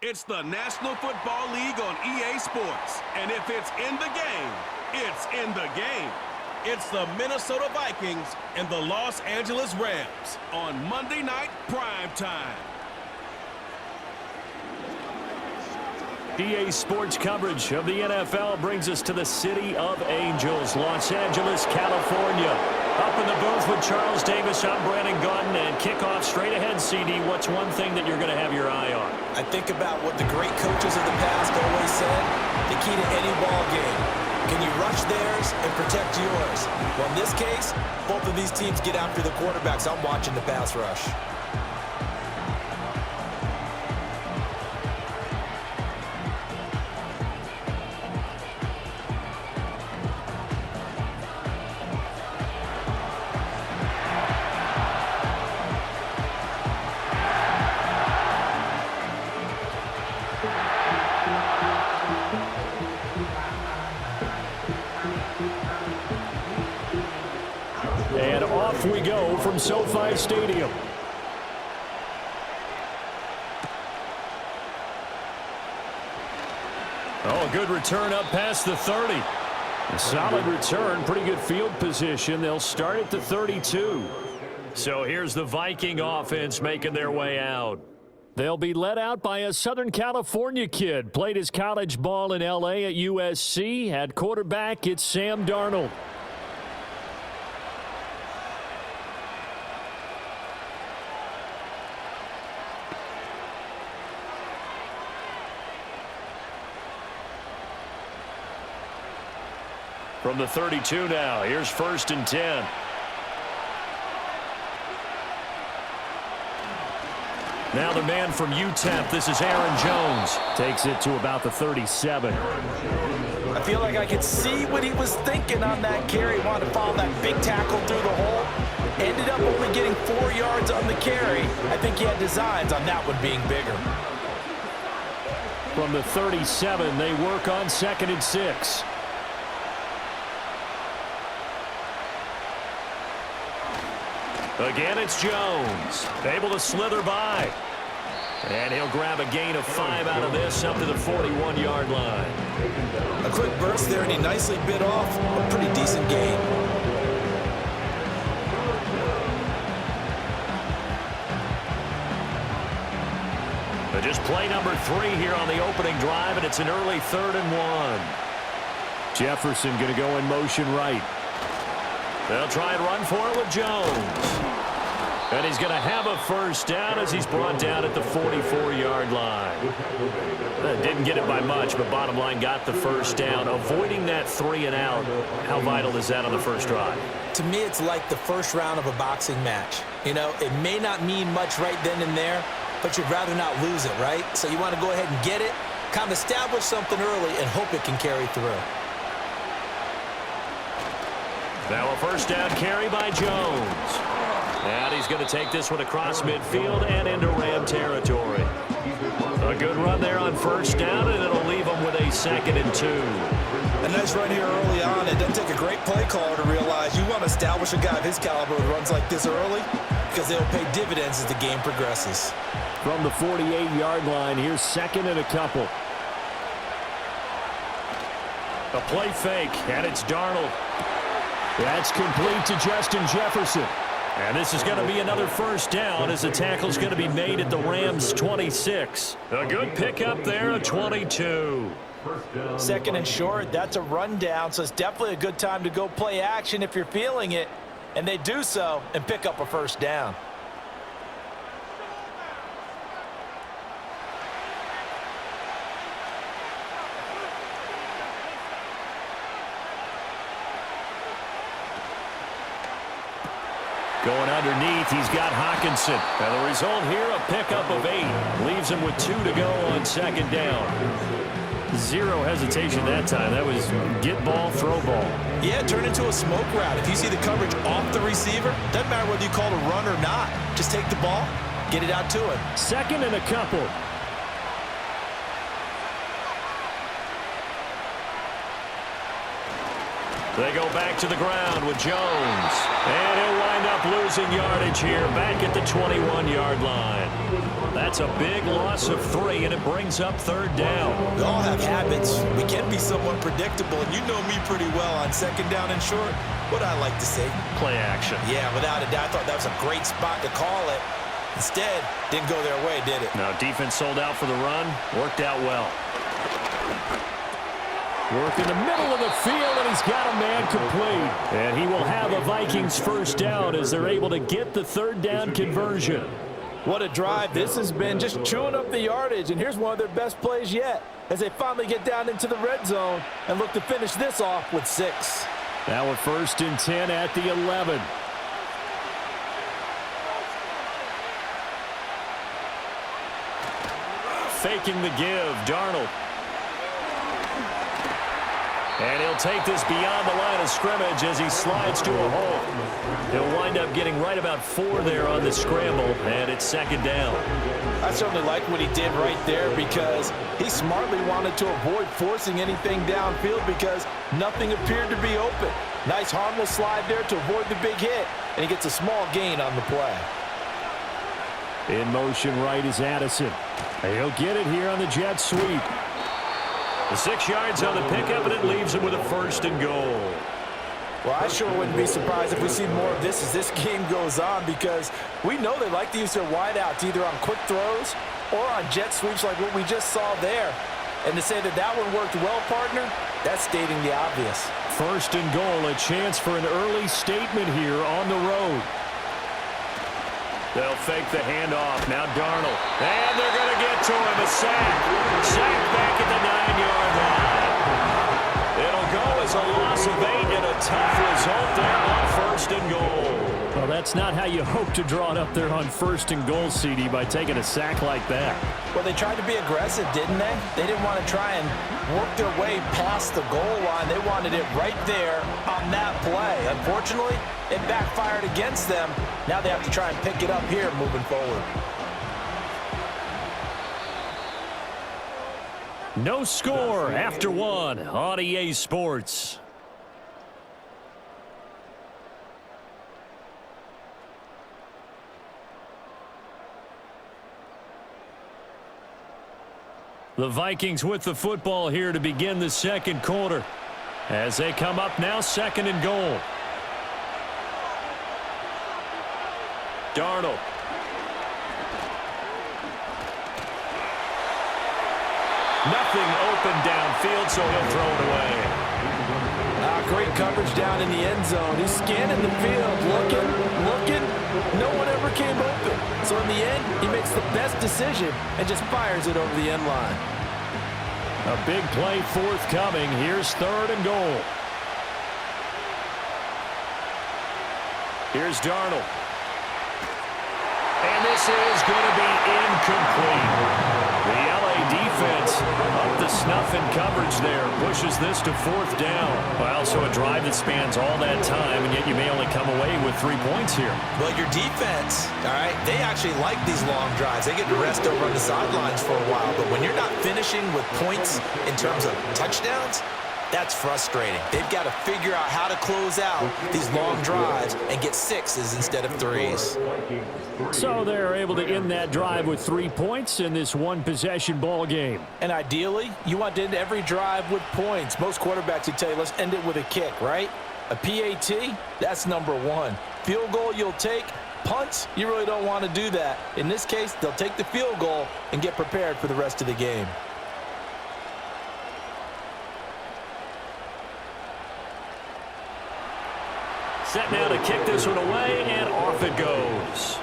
It's the National Football League on EA Sports. And if it's in the game, it's in the game. It's the Minnesota Vikings and the Los Angeles Rams on Monday Night Prime Time. EA Sports coverage of the NFL brings us to the City of Angels, Los Angeles, California. Up in the booth with Charles Davis, I'm Brandon Gaudin, and kickoff straight ahead, CD. What's one thing that you're going to have your eye on? I think about what the great coaches of the past always said, the key to any ball game. Can you rush theirs and protect yours? Well, in this case, both of these teams get after the quarterbacks. I'm watching the pass rush. And off we go from SoFi Stadium. Oh, a good return up past the 30. A solid return, pretty good field position. They'll start at the 32. So here's the Viking offense making their way out. They'll be led out by a Southern California kid. Played his college ball in L.A. at USC. At quarterback, it's Sam Darnold. From the 32 now, here's 1st and 10. Now the man from UTEP, this is Aaron Jones. Takes it to about the 37. I feel like I could see what he was thinking on that carry. Wanted to follow that big tackle through the hole. Ended up only getting 4 yards on the carry. I think he had designs on that one being bigger. From the 37, they work on 2nd and 6. Again, it's Jones. Able to slither by. And he'll grab a gain of 5 out of this up to the 41-yard line. A quick burst there, and he nicely bit off a pretty decent gain. But just play number 3 here on the opening drive, and it's an early 3rd and 1. Jefferson going to go in motion right. They'll try and run for it with Jones. And he's going to have a first down as he's brought down at the 44-yard line. Didn't get it by much, but bottom line got the first down. Avoiding that 3 and out, how vital is that on the first drive? To me, it's like the first round of a boxing match. You know, it may not mean much right then and there, but you'd rather not lose it, right? So you want to go ahead and get it, kind of establish something early, and hope it can carry through. Now a first down carry by Jones. And he's going to take this one across midfield and into Ram territory. A good run there on first down, and it'll leave him with a 2nd and 2. A nice run here early on. It doesn't take a great play caller to realize you want to establish a guy of his caliber who runs like this early because they'll pay dividends as the game progresses. From the 48-yard line, here's 2nd and a couple. A play fake, and it's Darnold. That's complete to Justin Jefferson. And this is going to be another first down as the tackle's going to be made at the Rams' 26. A good pickup there, a 22. 2nd and short, that's a rundown, so it's definitely a good time to go play action if you're feeling it. And they do so and pick up a first down. Going underneath, he's got Hawkinson. And the result here, a pickup of 8. Leaves him with 2 to go on 2nd down. Zero hesitation that time. That was get ball, throw ball. Yeah, turn into a smoke route. If you see the coverage off the receiver, doesn't matter whether you call it a run or not. Just take the ball, get it out to him. 2nd and a couple. They go back to the ground with Jones. And he'll wind up losing yardage here back at the 21-yard line. That's a big loss of 3, and it brings up 3rd down. We all have habits. We can be somewhat predictable, and you know me pretty well on 2nd down and short. What I like to say? Play action. Yeah, without a doubt. I thought that was a great spot to call it. Instead, didn't go their way, did it? Now, defense sold out for the run. Worked out well. Work in the middle of the field, and he's got a man complete. And he will have a Vikings 1st down as they're able to get the 3rd down conversion. What a drive this has been, just chewing up the yardage. And here's one of their best plays yet as they finally get down into the red zone and look to finish this off with 6. Now a 1st and 10 at the 11. Faking the give, Darnold. And he'll take this beyond the line of scrimmage as he slides to a hole. He'll wind up getting right about 4 there on the scramble, and it's 2nd down. I certainly like what he did right there because he smartly wanted to avoid forcing anything downfield because nothing appeared to be open. Nice harmless slide there to avoid the big hit, and he gets a small gain on the play. In motion right is Addison. He'll get it here on the jet sweep. The 6 yards on the pickup, and it leaves him with a 1st and goal. Well, I sure wouldn't be surprised if we see more of this as this game goes on because we know they like to use their wideouts either on quick throws or on jet sweeps like what we just saw there. And to say that that one worked well, partner, that's stating the obvious. 1st and goal, a chance for an early statement here on the road. They'll fake the handoff. Now Darnold. And they're going to get to him. A sack. Sack back at the 9-yard line. It'll go as a loss of 8 and a tough result there on 1st and goal. Well, that's not how you hope to draw it up there on 1st and goal, CD, by taking a sack like that. Well, they tried to be aggressive, didn't they? They didn't want to try and work their way past the goal line. They wanted it right there on that play. Unfortunately, it backfired against them. Now they have to try and pick it up here moving forward. No score after 1 on EA Sports. The Vikings with the football here to begin the 2nd quarter. As they come up now, 2nd and goal. Darnold. Nothing open downfield, so he'll throw it away. Great coverage down in the end zone. He's scanning the field, looking. No one ever came open. So in the end, he makes the best decision and just fires it over the end line. A big play forthcoming. Here's 3rd and goal. Here's Darnold. And this is going to be incomplete. The LA defense up the snuff in coverage there. Pushes this to 4th down. Well, so a drive that spans all that time, and yet you may only come away with 3 points here. Well, your defense, all right, they actually like these long drives. They get to rest over on the sidelines for a while. But when you're not finishing with points in terms of touchdowns, that's frustrating. They've got to figure out how to close out these long drives and get 6s instead of 3s. So they're able to end that drive with 3 points in this one-possession ball game. And ideally, you want to end every drive with points. Most quarterbacks would tell you, let's end it with a kick, right? A PAT, that's number 1. Field goal you'll take. Punts, you really don't want to do that. In this case, they'll take the field goal and get prepared for the rest of the game. Set now to kick this one away, and off it goes.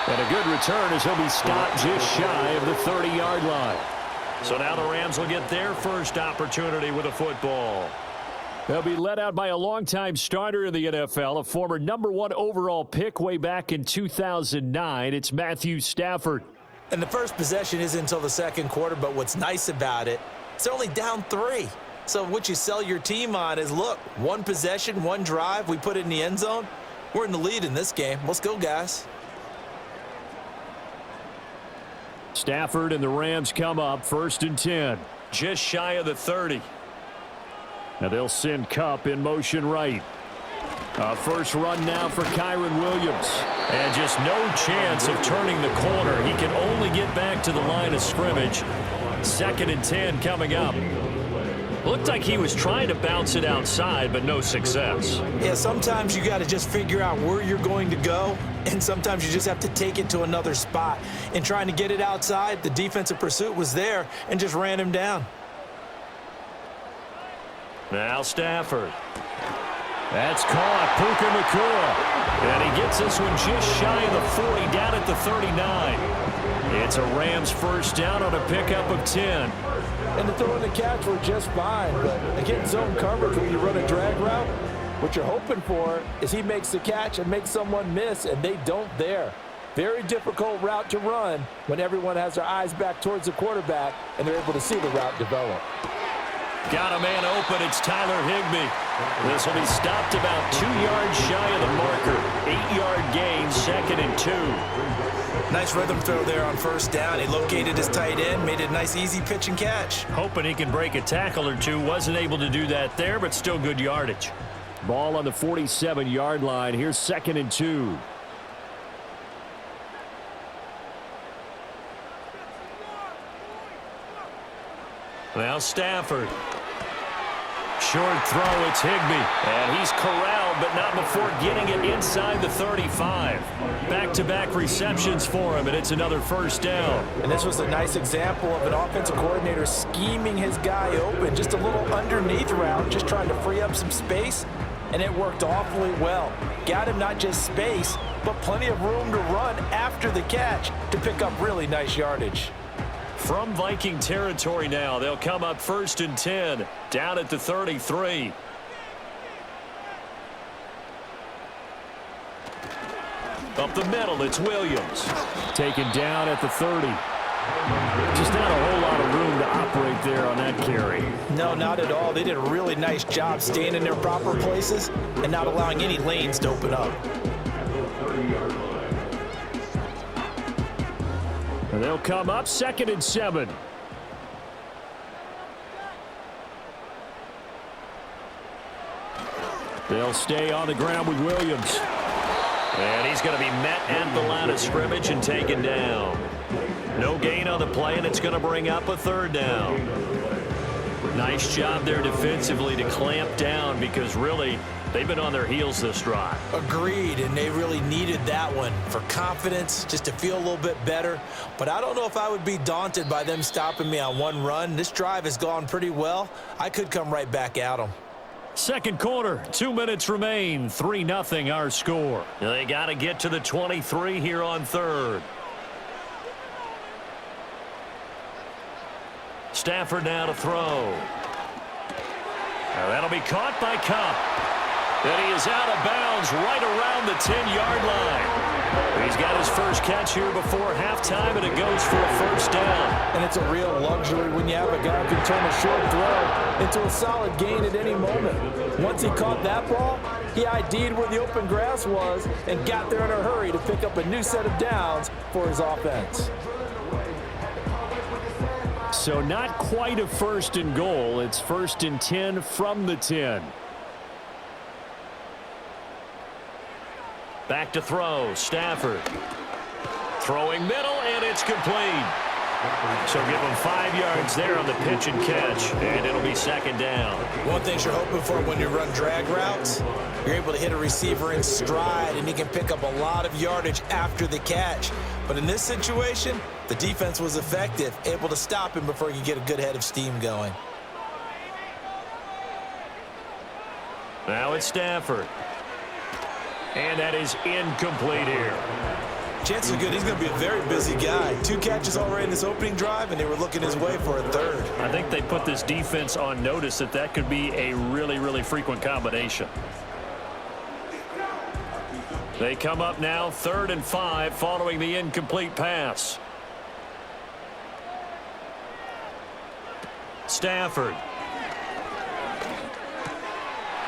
And a good return as he'll be stopped just shy of the 30-yard line. So now the Rams will get their first opportunity with a football. They'll be led out by a longtime starter in the NFL, a former #1 overall pick way back in 2009. It's Matthew Stafford. And the first possession isn't until the 2nd quarter, but what's nice about it, it's only down 3. So what you sell your team on is, look, 1 possession, 1 drive, we put it in the end zone. We're in the lead in this game. Let's go, guys. Stafford and the Rams come up 1st and 10. Just shy of the 30. Now they'll send Kupp in motion right. A first run now for Kyron Williams. And just no chance of turning the corner. He can only get back to the line of scrimmage. 2nd and 10 coming up. Looked like he was trying to bounce it outside, but no success. Yeah, sometimes you got to just figure out where you're going to go, and sometimes you just have to take it to another spot. In trying to get it outside, the defensive pursuit was there and just ran him down. Now Stafford. That's caught. Puka Nacua. And he gets this one just shy of the 40, down at the 39. It's a Rams first down on a pickup of 10. And the throw and the catch were just fine, but again, zone coverage when you run a drag route, what you're hoping for is he makes the catch and makes someone miss, and they don't there. Very difficult route to run when everyone has their eyes back towards the quarterback and they're able to see the route develop. Got a man open. It's Tyler Higbee. This will be stopped about 2 yards shy of the marker. 8-yard gain, 2nd and 2. Nice rhythm throw there on first down. He located his tight end, made it a nice easy pitch and catch. Hoping he can break a tackle or two. Wasn't able to do that there, but still good yardage. Ball on the 47-yard line. Here's 2nd and 2. Now Stafford. Short throw, it's Higbee. And he's corralled, but not before getting it inside the 35. Back-to-back receptions for him, and it's another first down. And this was a nice example of an offensive coordinator scheming his guy open. Just a little underneath route, just trying to free up some space, and it worked awfully well. Got him not just space, but plenty of room to run after the catch to pick up really nice yardage. From Viking territory now, they'll come up 1st and 10, down at the 33. Up the middle, it's Williams. Taken down at the 30. Just not a whole lot of room to operate there on that carry. No, not at all. They did a really nice job staying in their proper places and not allowing any lanes to open up. And they'll come up 2nd and 7. They'll stay on the ground with Williams. And he's going to be met at the line of scrimmage and taken down. No gain on the play, and it's going to bring up a 3rd down. Nice job there defensively to clamp down because really they've been on their heels this drive. Agreed, and they really needed that one for confidence, just to feel a little bit better. But I don't know if I would be daunted by them stopping me on one run. This drive has gone pretty well. I could come right back at them. Second quarter, 2 minutes remain. 3-0 our score. They got to get to the 23 here on 3rd. Stafford now to throw. Now that'll be caught by Cup. And he is out of bounds right around the 10-yard line. He's got his first catch here before halftime, and it goes for a first down. And it's a real luxury when you have a guy who can turn a short throw into a solid gain at any moment. Once he caught that ball, he ID'd where the open grass was and got there in a hurry to pick up a new set of downs for his offense. So not quite a 1st and goal. It's 1st and 10 from the 10. Back to throw. Stafford. Throwing middle, and it's complete. So give him 5 yards there on the pitch and catch, and it'll be 2nd down. One thing you're hoping for when you run drag routes, you're able to hit a receiver in stride, and he can pick up a lot of yardage after the catch. But in this situation, the defense was effective, able to stop him before he could get a good head of steam going. Now it's Stafford. And that is incomplete here. Chances are good he's going to be a very busy guy. 2 catches already in this opening drive, and they were looking his way for a 3rd. I think they put this defense on notice that could be a really, really frequent combination. They come up now 3rd and 5 following the incomplete pass. Stafford.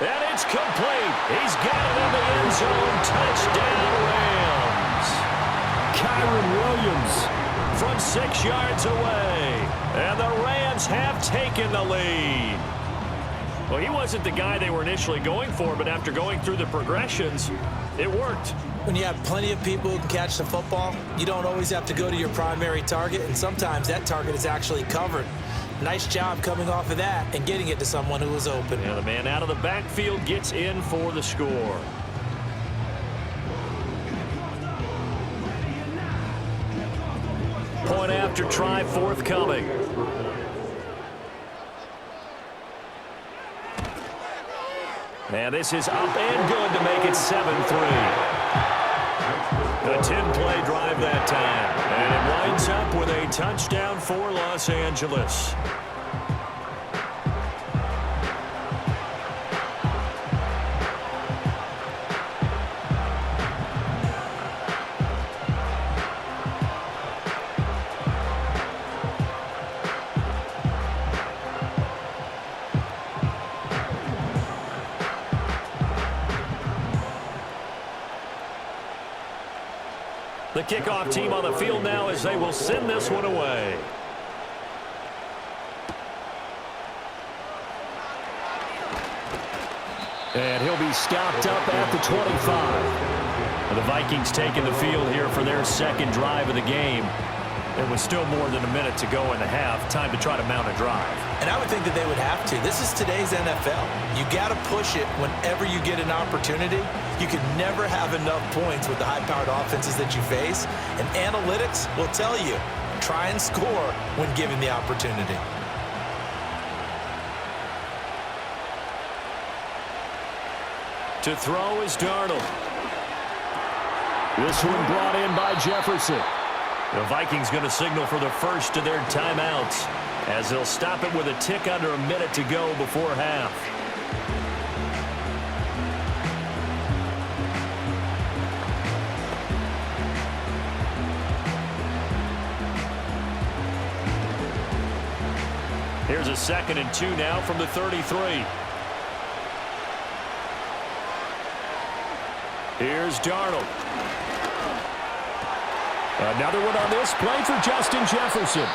And it's complete. He's got it in the end zone. Touchdown, Rams. Kyron Williams from 6 yards away. And the Rams have taken the lead. Well, he wasn't the guy they were initially going for, but after going through the progressions, it worked. When you have plenty of people who can catch the football, you don't always have to go to your primary target, and sometimes that target is actually covered. Nice job coming off of that and getting it to someone who was open. Yeah, the man out of the backfield gets in for the score. Point after try forthcoming. And this is up and good to make it 7-3. A 10-play drive that time. And it winds up with a touchdown for Los Angeles. The kickoff team on the field now as they will send this one away. And he'll be stopped up at the 25. The Vikings taking the field here for their second drive of the game. There was still more than a minute to go in the half. Time to try to mount a drive. And I would think that they would have to. This is today's NFL. You got to push it whenever you get an opportunity. You can never have enough points with the high-powered offenses that you face. And analytics will tell you, try and score when given the opportunity. To throw is Darnold. This one brought in by Jefferson. The Vikings going to signal for the first of their timeouts as they'll stop it with a tick under a minute to go before half. Here's a 2nd and 2 now from the 33. Here's Darnold. Another one on this play for Justin Jefferson.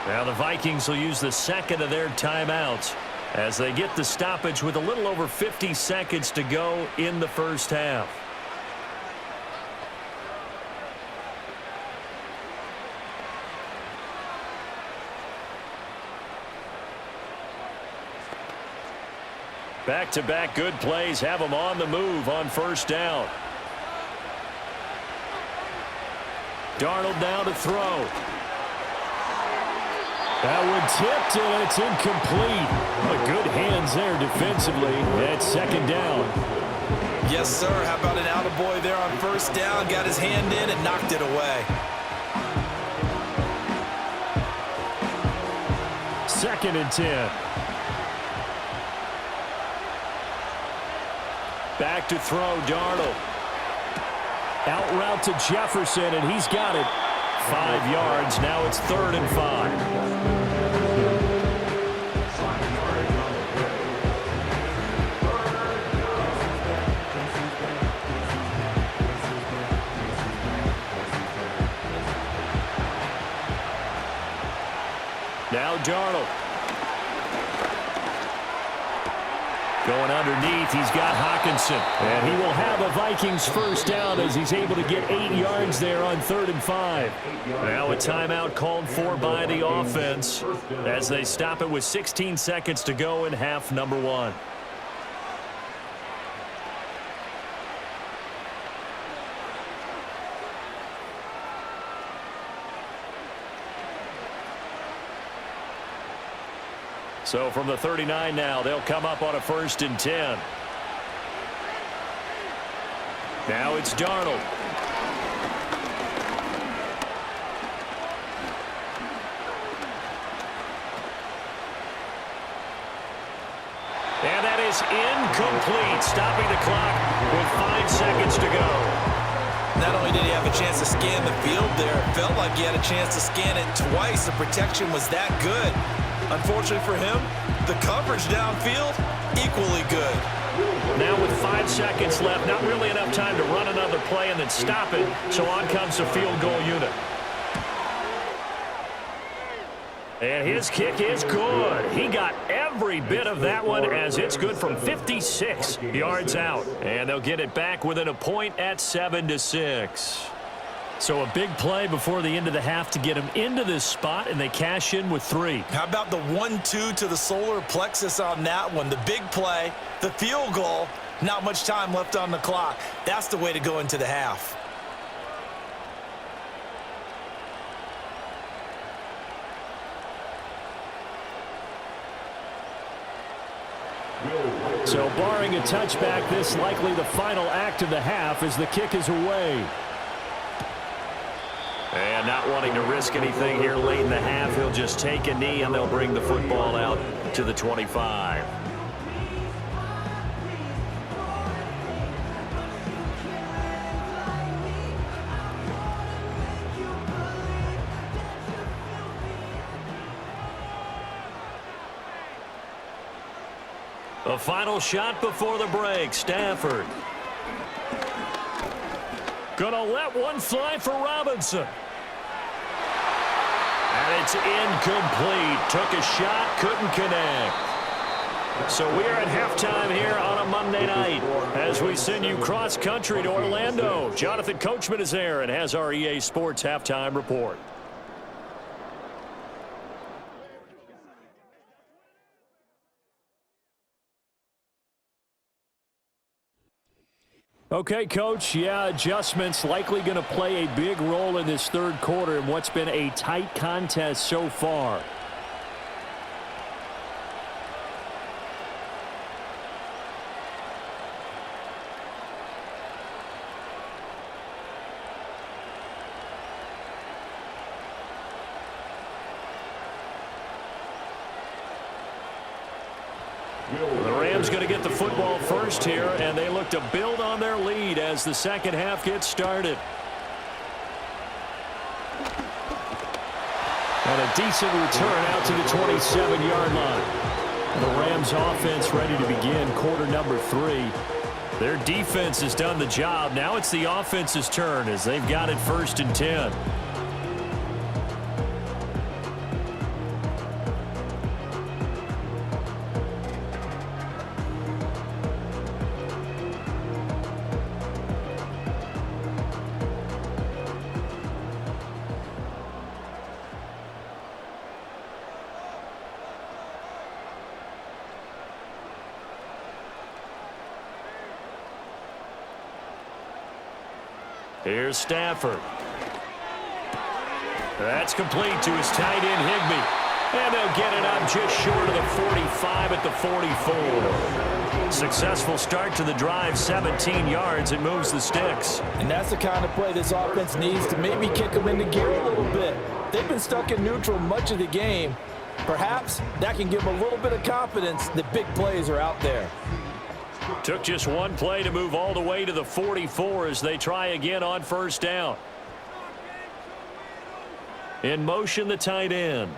Now the Vikings will use the 2nd of their timeouts as they get the stoppage with a little over 50 seconds to go in the first half. Back-to-back good plays have them on the move on first down. Darnold now to throw. That one tipped, and it's incomplete. But good hands there defensively at 2nd down. Yes, sir. How about an attaboy there on first down? Got his hand in and knocked it away. 2nd and 10. Back to throw, Darnold. Out route to Jefferson, and he's got it. 5 yards. Now it's 3rd and 5. Now Darnold. Going underneath, he's got Hockenson. And he will have a Vikings first down as he's able to get 8 yards there on 3rd and 5. Now a timeout called for by the offense as they stop it with 16 seconds to go in half number 1. So from the 39 now, they'll come up on a 1st and 10. Now it's Darnold. And that is incomplete, stopping the clock with 5 seconds to go. Not only did he have a chance to scan the field there, it felt like he had a chance to scan it twice. The protection was that good. Unfortunately for him, the coverage downfield, equally good. Now with 5 seconds left, not really enough time to run another play and then stop it, so on comes the field goal unit. And his kick is good. He got every bit of that one as it's good from 56 yards out. And they'll get it back within a point at 7-6. So a big play before the end of the half to get them into this spot, and they cash in with 3. How about the 1-2 to the solar plexus on that one? The big play, the field goal, not much time left on the clock. That's the way to go into the half. So barring a touchback, this likely the final act of the half as the kick is away. And not wanting to risk anything here late in the half, he'll just take a knee and they'll bring the football out to the 25. A final shot before the break. Stafford. Gonna let one fly for Robinson. And it's incomplete. Took a shot, couldn't connect. So we are at halftime here on a Monday night as we send you cross-country to Orlando. Jonathan Coachman is there and has our EA Sports halftime report. Okay, Coach, yeah, adjustments likely going to play a big role in this third quarter in what's been a tight contest so far. The Rams going to get the football first here, and they look to build on their lead as the second half gets started. And a decent return out to the 27-yard line. The Rams offense ready to begin quarter number 3. Their defense has done the job. Now it's the offense's turn as they've got it 1st and 10. Here's Stafford. That's complete to his tight end, Higbee. And they'll get it up just short of the 45 at the 44. Successful start to the drive, 17 yards. It moves the sticks. And that's the kind of play this offense needs to maybe kick them into gear a little bit. They've been stuck in neutral much of the game. Perhaps that can give them a little bit of confidence that big plays are out there. Took just one play to move all the way to the 44 as they try again on 1st down. In motion, the tight end.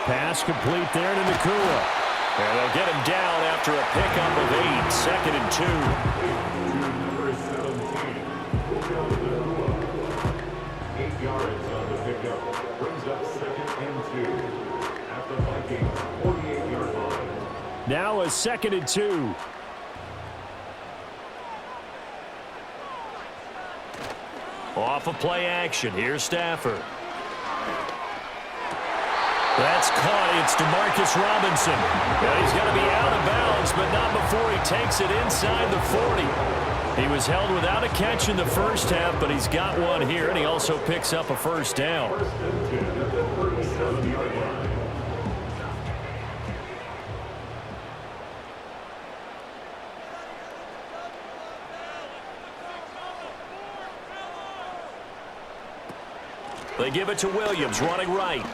Pass complete there to Nakua. And they'll get him down after a pickup of 8. 2nd and 2. 8 yards on the pickup. Brings up 2nd and 2. At the Vikings 48-yard line. Now a 2nd and 2. Off of play action. Here's Stafford. That's caught. It's DeMarcus Robinson. And he's going to be out of bounds, but not before he takes it inside the 40. He was held without a catch in the first half, but he's got one here, and he also picks up a 1st down. 1st and 10 at the 37-yard line. They give it to Williams, running right.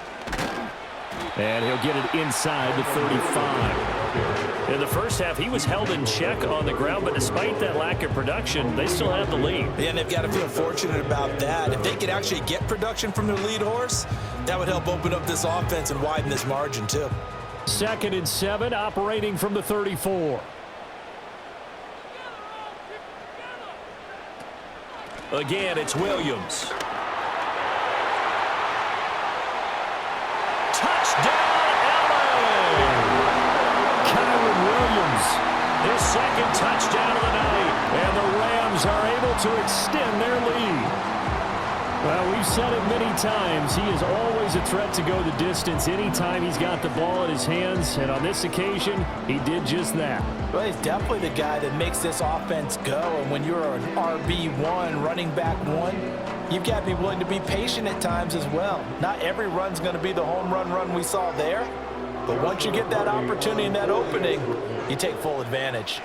And he'll get it inside the 35. In the first half, he was held in check on the ground, but despite that lack of production, they still have the lead. Yeah, and they've got to feel fortunate about that. If they could actually get production from their lead horse, that would help open up this offense and widen this margin, too. 2nd and 7, operating from the 34. Again, it's Williams. to extend their lead. Well, we've said it many times. He is always a threat to go the distance anytime he's got the ball in his hands. And on this occasion, he did just that. Well, he's definitely the guy that makes this offense go. And when you're an RB1, running back one, you've got to be willing to be patient at times as well. Not every run's going to be the home run we saw there. But once you get that opportunity and that opening, you take full advantage.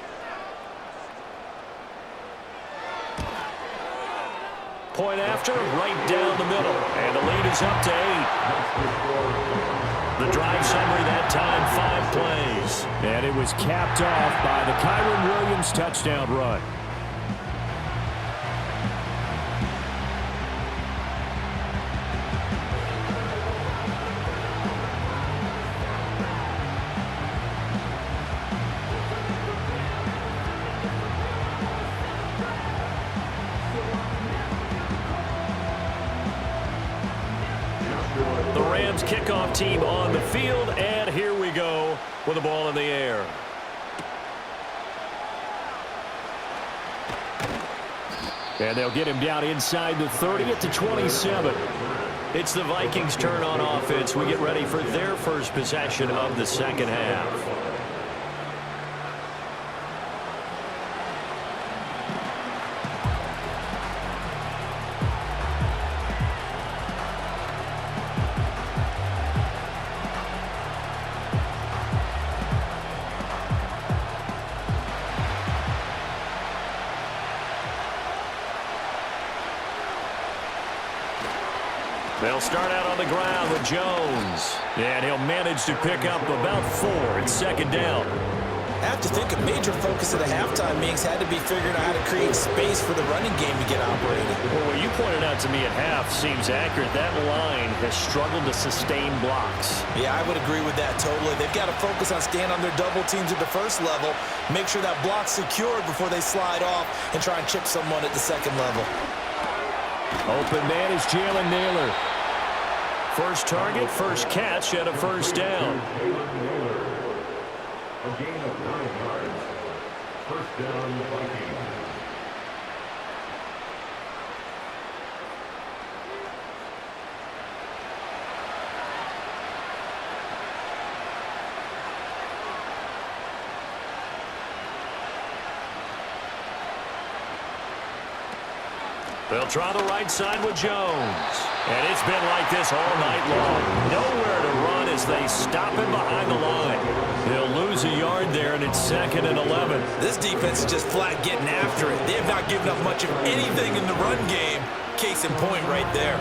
Point after, right down the middle. And the lead is up to 8. The drive summary that time, 5 plays. And it was capped off by the Kyron Williams touchdown run. Kickoff team on the field, and here we go with the ball in the air. And they'll get him down inside the 30 at the 27. It's the Vikings' turn on offense. We get ready for their first possession of the second half. They'll start out on the ground with Jones. And he'll manage to pick up about 4 at second down. I have to think a major focus of the halftime meetings had to be figuring out how to create space for the running game to get operated. Well, what you pointed out to me at half seems accurate. That line has struggled to sustain blocks. Yeah, I would agree with that totally. They've got to focus on staying on their double teams at the first level, make sure that block's secured before they slide off and try and chip someone at the second level. Open man is Jalen Naylor. First target, first catch, and a first down. A gain of 9 yards. First down, Vikings. They'll try the right side with Jones. And it's been like this all night long. Nowhere to run as they stop him behind the line. He'll lose a yard there, and it's 2nd and 11. This defense is just flat getting after it. They have not given up much of anything in the run game. Case in point right there.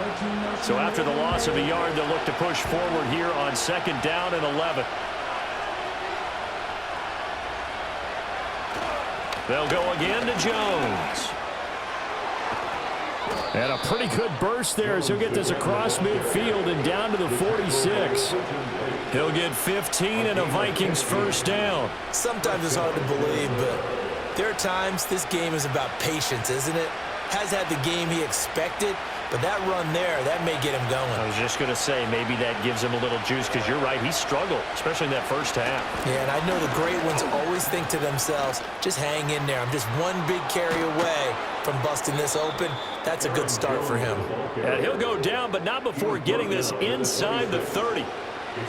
So after the loss of a yard, they'll look to push forward here on 2nd down and 11. They'll go again to Jones. And a pretty good burst there as he'll get this across midfield and down to the 46. He'll get 15 and a Vikings first down. Sometimes it's hard to believe, but there are times this game is about patience, isn't it? Has had the game he expected, but that run there, that may get him going. I was just going to say, maybe that gives him a little juice, because you're right, he struggled, especially in that first half. Yeah, and I know the great ones always think to themselves, just hang in there. I'm just one big carry away from busting this open. That's a good start for him. And he'll go down, but not before getting this inside the 30.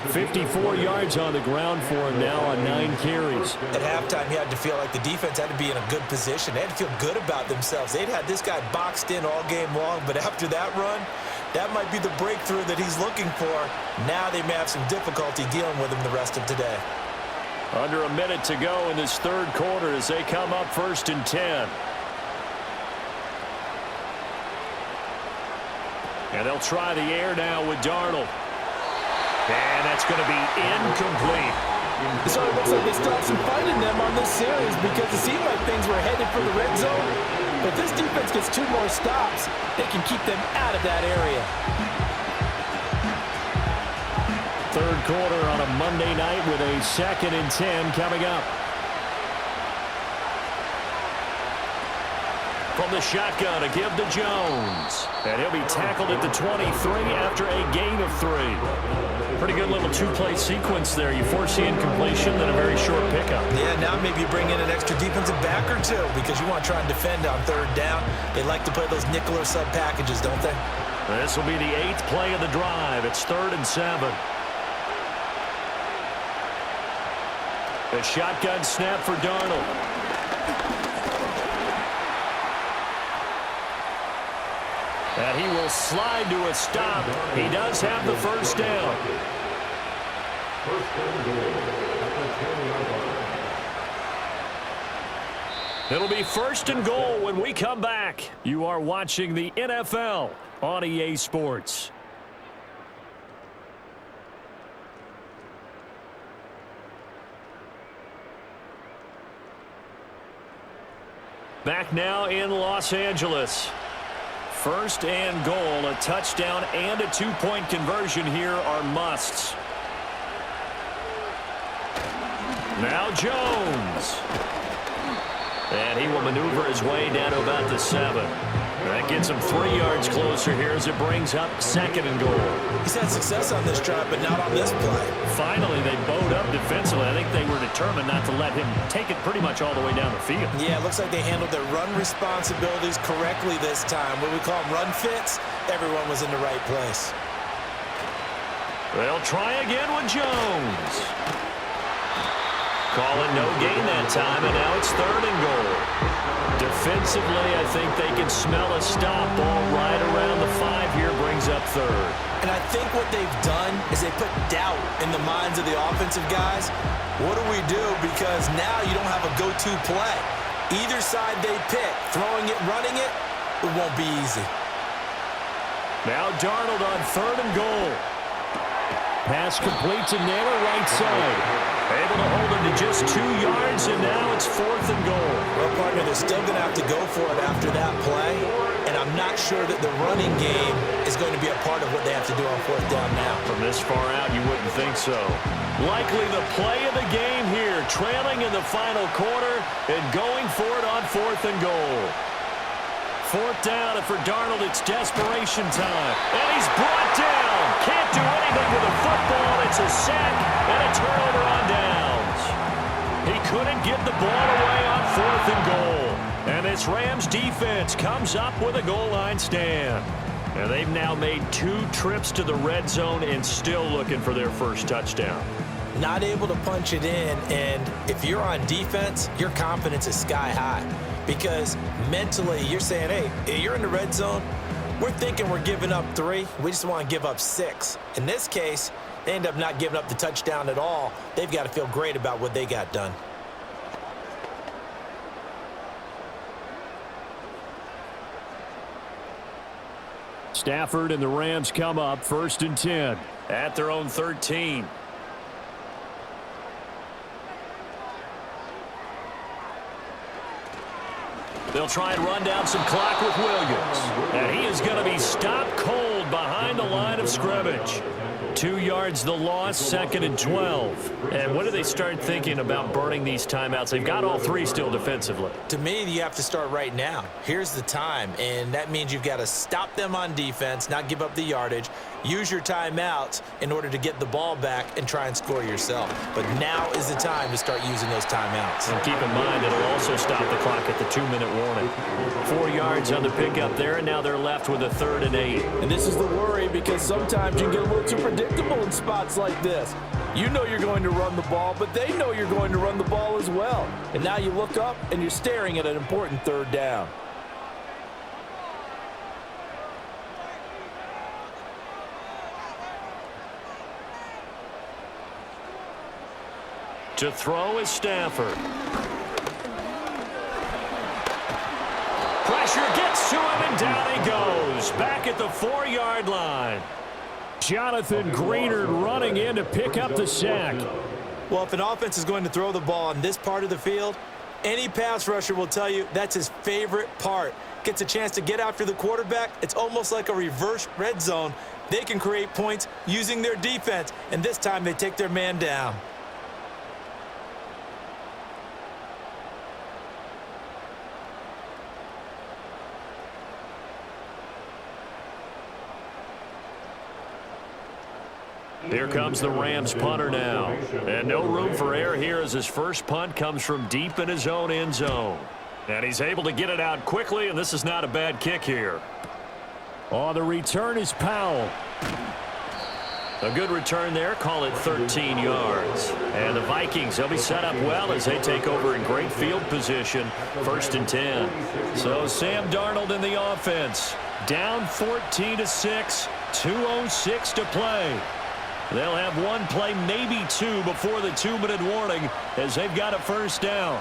54 yards on the ground for him now on 9 carries. At halftime, he had to feel like the defense had to be in a good position. They had to feel good about themselves. They'd had this guy boxed in all game long, but after that run, that might be the breakthrough that he's looking for. Now they may have some difficulty dealing with him the rest of today. Under a minute to go in this third quarter as they come up 1st and 10. And they'll try the air now with Darnold. And that's going to be incomplete. So it looks like they still have some fight in them on this series because it seemed like things were headed for the red zone. But if this defense gets 2 more stops, they can keep them out of that area. Third quarter on a Monday night with a 2nd and 10 coming up. From the shotgun, a give to Jones. And he'll be tackled at the 23 after a gain of 3. Pretty good little two-play sequence there. You force the incompletion, then a very short pickup. Yeah, now maybe you bring in an extra defensive back or two because you want to try and defend on third down. They like to play those nickel or sub packages, don't they? This will be the 8th play of the drive. It's 3rd and 7. The shotgun snap for Darnold. And he will slide to a stop. He does have the first down. It'll be 1st and goal when we come back. You are watching the NFL on EA Sports. Back now in Los Angeles. 1st and goal, a touchdown and a 2-point conversion here are musts. Now Jones. And he will maneuver his way down to about the 7. That gets him 3 yards closer here as it brings up 2nd and goal. He's had success on this drive, but not on this play. Finally, they bowed up defensively. I think they were determined not to let him take it pretty much all the way down the field. Yeah, it looks like they handled their run responsibilities correctly this time. What we call them run fits, everyone was in the right place. They'll try again with Jones. Calling no gain that time, and now it's 3rd and goal. Defensively, I think they can smell a stop. Ball right around the 5 here brings up 3rd. And I think what they've done is they put doubt in the minds of the offensive guys. What do we do? Because now you don't have a go-to play. Either side they pick, throwing it, running it, it won't be easy. Now Darnold on 3rd and goal. Pass complete to Naylor, right side. Able to hold him to just 2 yards, and now it's 4th and goal. Well, partner, they're still going to have to go for it after that play, and I'm not sure that the running game is going to be a part of what they have to do on 4th down now. From this far out, you wouldn't think so. Likely the play of the game here, trailing in the final quarter and going for it on 4th and goal. 4th down, and for Darnold, it's desperation time. And he's brought down. Can't do anything with the football. It's a sack and a turnover on downs. He couldn't get the ball away on 4th and goal. And this Rams defense comes up with a goal line stand. And they've now made 2 trips to the red zone and still looking for their first touchdown. Not able to punch it in, and if you're on defense, your confidence is sky high. Because mentally, you're saying, hey, you're in the red zone. We're thinking we're giving up 3. We just want to give up 6. In this case, they end up not giving up the touchdown at all. They've got to feel great about what they got done. Stafford and the Rams come up 1st and 10 at their own 13. They'll try and run down some clock with Williams. And he is going to be stopped cold behind the line of scrimmage. 2 yards the loss, 2nd and 12. And when do they start thinking about burning these timeouts? They've got all 3 still defensively. To me, you have to start right now. Here's the time, and that means you've got to stop them on defense, not give up the yardage, use your timeouts in order to get the ball back and try and score yourself. But now is the time to start using those timeouts. And keep in mind, it'll also stop the clock at the 2-minute warning. 4 yards on the pickup there, and now they're left with a 3rd and 8. And this is the worry because sometimes you get a little too predictable in spots like this. You know you're going to run the ball, but they know you're going to run the ball as well. And now you look up and you're staring at an important 3rd down. To throw is Stafford. Pressure gets to him, and down he goes. Back at the 4-yard line. Jonathan Greenard running in to pick up the sack. Well, if an offense is going to throw the ball on this part of the field, any pass rusher will tell you that's his favorite part. Gets a chance to get after the quarterback. It's almost like a reverse red zone. They can create points using their defense, and this time they take their man down. Here comes the Rams punter now. And no room for error here as his first punt comes from deep in his own end zone. And he's able to get it out quickly, and this is not a bad kick here. On the return is Powell. A good return there. Call it 13 yards. And the Vikings, they'll be set up well as they take over in great field position. 1st and 10. So Sam Darnold in the offense. Down 14-6. 2:06 to play. They'll have one play, maybe two, before the 2-minute warning as they've got a first down.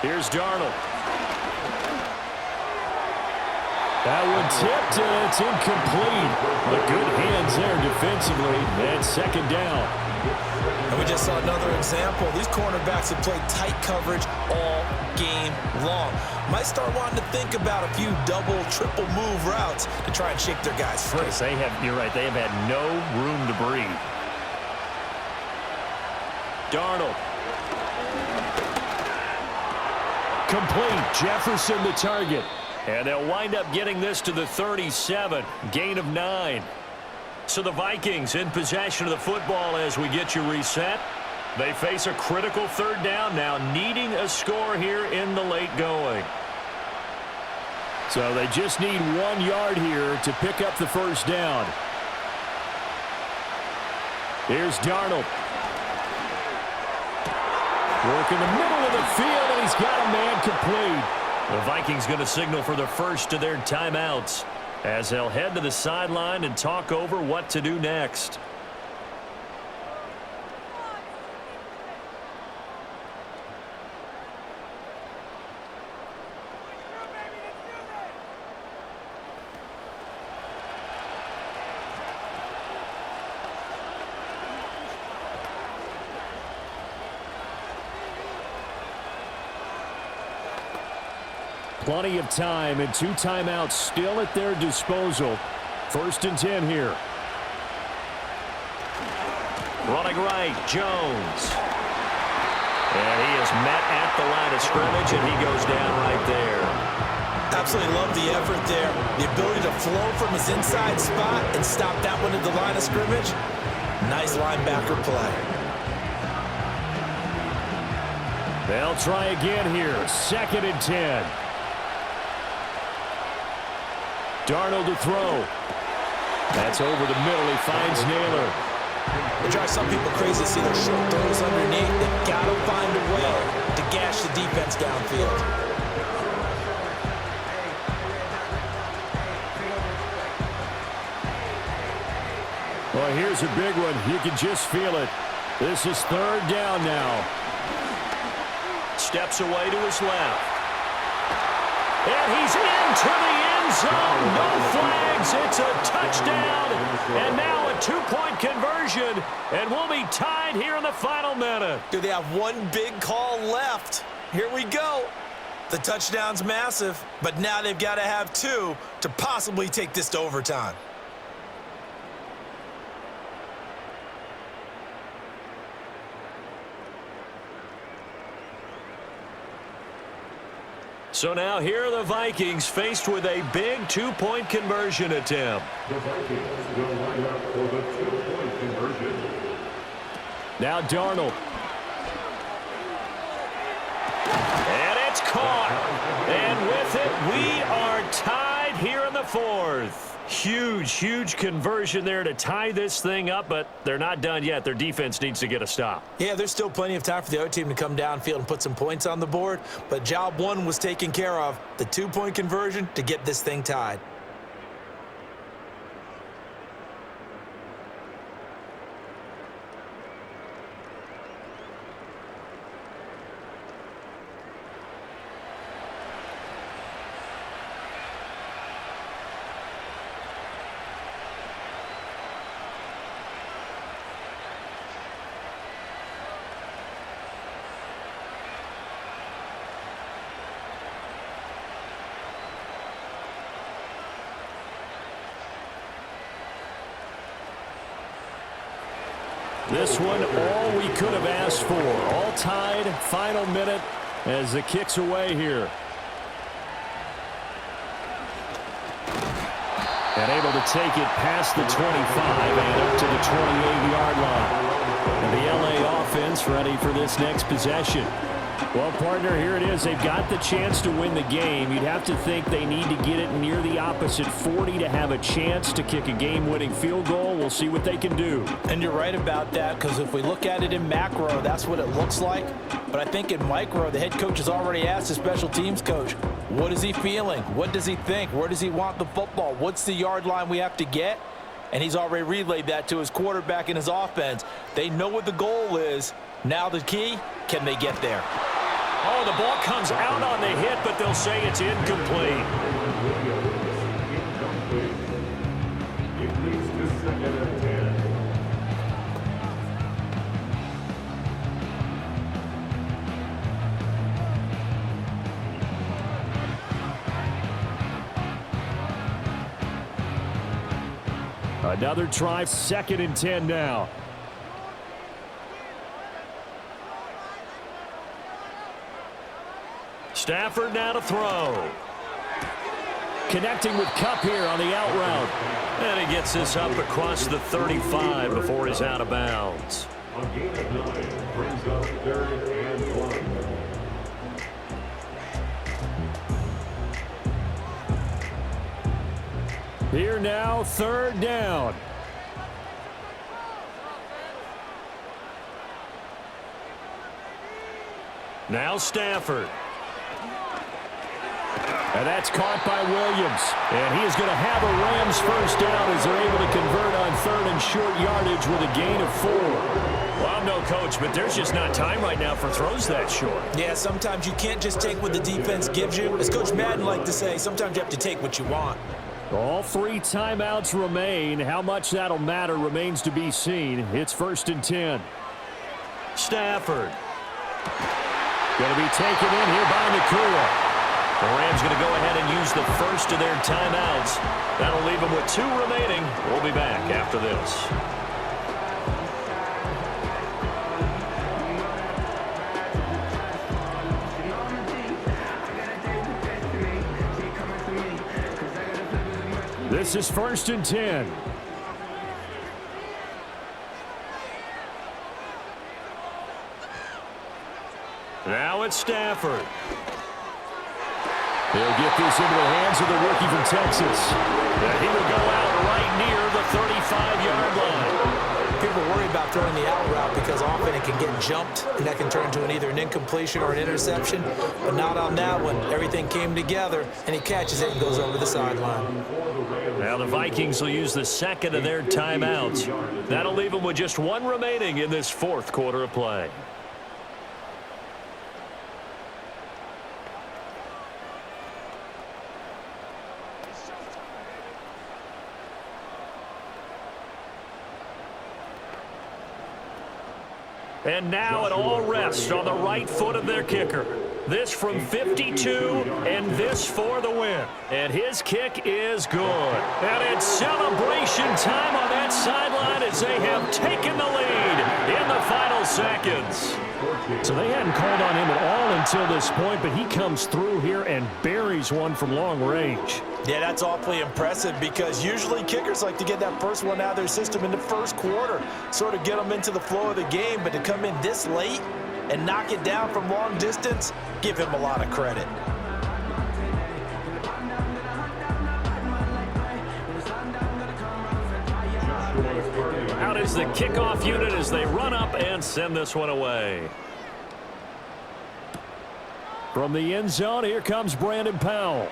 Here's Darnold. That one tipped, and it's incomplete. But good hands there defensively, and 2nd down. And we just saw another example. These cornerbacks have played tight coverage all game long. Might start wanting to think about a few double, triple move routes to try and shake their guys free. You're right, they have had no room to breathe. Darnold. Complete. Jefferson the target. And they'll wind up getting this to the 37. Gain of 9. So the Vikings in possession of the football as we get you reset. They face a critical 3rd down now, needing a score here in the late going. So they just need 1 yard here to pick up the first down. Here's Darnold. Work in the middle of the field, and he's got a man complete. The Vikings going to signal for the first of their timeouts as they'll head to the sideline and talk over what to do next. Plenty of time and 2 timeouts still at their disposal. 1st and 10 here. Running right, Jones. And he is met at the line of scrimmage, and he goes down right there. Absolutely love the effort there. The ability to flow from his inside spot and stop that one at the line of scrimmage. Nice linebacker play. They'll try again here. 2nd and 10. Darnold to throw. That's over the middle. He finds Naylor. It drives some people crazy to see their short throws underneath. They've got to find a way to gash the defense downfield. Well, here's a big one. You can just feel it. This is 3rd down now. Steps away to his left. And he's into the end zone. No flags. It's a touchdown. And now a 2-point conversion. And we'll be tied here in the final minute. Do they have one big call left? Here we go. The touchdown's massive, but now they've got to have 2 to possibly take this to overtime. So now here are the Vikings faced with a big 2-point conversion attempt. The Vikings will line up for the 2-point conversion. Now Darnold. And it's caught. And with it, we are tied here in the 4th. Huge conversion there to tie this thing up, but they're not done yet. Their defense needs to get a stop. Yeah, there's still plenty of time for the other team to come downfield and put some points on the board, but job 1 was taken care of. The 2-point conversion to get this thing tied. This one, all we could have asked for. All tied, final minute as the kick's away here. And able to take it past the 25 and up to the 28-yard line. And the LA offense ready for this next possession. Well, partner, here it is. They've got the chance to win the game. You'd have to think they need to get it near the opposite 40 to have a chance to kick a game-winning field goal. We'll see what they can do. And you're right about that, because if we look at it in macro, that's what it looks like. But I think in micro, the head coach has already asked the special teams coach, what is he feeling? What does he think? Where does he want the football? What's the yard line we have to get? And he's already relayed that to his quarterback and his offense. They know what the goal is. Now the key, can they get there? Oh, the ball comes out on the hit, but they'll say it's incomplete. It leads to 2nd and 10. Another try, 2nd and 10 now. Stafford now to throw. Connecting with Kupp here on the out route. And he gets this up across the 35 before he's out of bounds. A gain of 9 brings up 3rd and 1. Here now, 3rd down. Now Stafford. And that's caught by Williams. And he is going to have a Rams first down as they're able to convert on 3rd and short yardage with a gain of 4. Well, I'm no coach, but there's just not time right now for throws that short. Yeah, sometimes you can't just take what the defense gives you. As Coach Madden liked to say, sometimes you have to take what you want. All 3 timeouts remain. How much that'll matter remains to be seen. It's 1st and 10. Stafford. Going to be taken in here by Nakua. The Rams going to go ahead and use the first of their timeouts. That'll leave them with 2 remaining. We'll be back after this. This is 1st and 10. Now it's Stafford. He'll get this into the hands of the rookie from Texas. And he will go out right near the 35-yard line. People worry about throwing the out route because often it can get jumped, and that can turn into either an incompletion or an interception. But not on that one. Everything came together, and he catches it and goes over the sideline. Now the Vikings will use the 2nd of their timeouts. That'll leave them with just 1 remaining in this 4th quarter of play. And now it all rests on the right foot of their kicker. This from 52, and this for the win. And his kick is good. And it's celebration time on that sideline as they have taken the lead in the final seconds. So they hadn't called on him at all until this point, but he comes through here and buries one from long range. Yeah, that's awfully impressive because usually kickers like to get that first one out of their system in the 1st quarter, sort of get them into the flow of the game, but to come in this late and knock it down from long distance, give him a lot of credit. Out is the kickoff unit as they run up and send this one away. From the end zone, here comes Brandon Powell.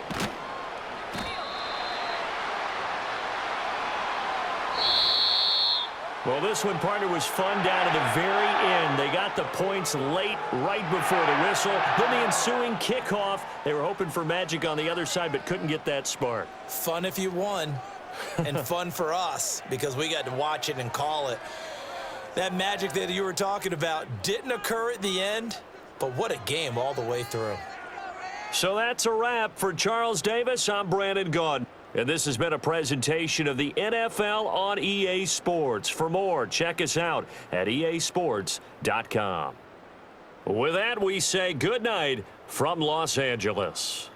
Well, this one, partner, was fun down to the very end. They got the points late, right before the whistle. Then the ensuing kickoff. They were hoping for magic on the other side, but couldn't get that spark. Fun if you won, and fun for us because we got to watch it and call it. That magic that you were talking about didn't occur at the end, but what a game all the way through. So that's a wrap. For Charles Davis, I'm Brandon Gaudin. And this has been a presentation of the NFL on EA Sports. For more, check us out at easports.com. With that, we say good night from Los Angeles.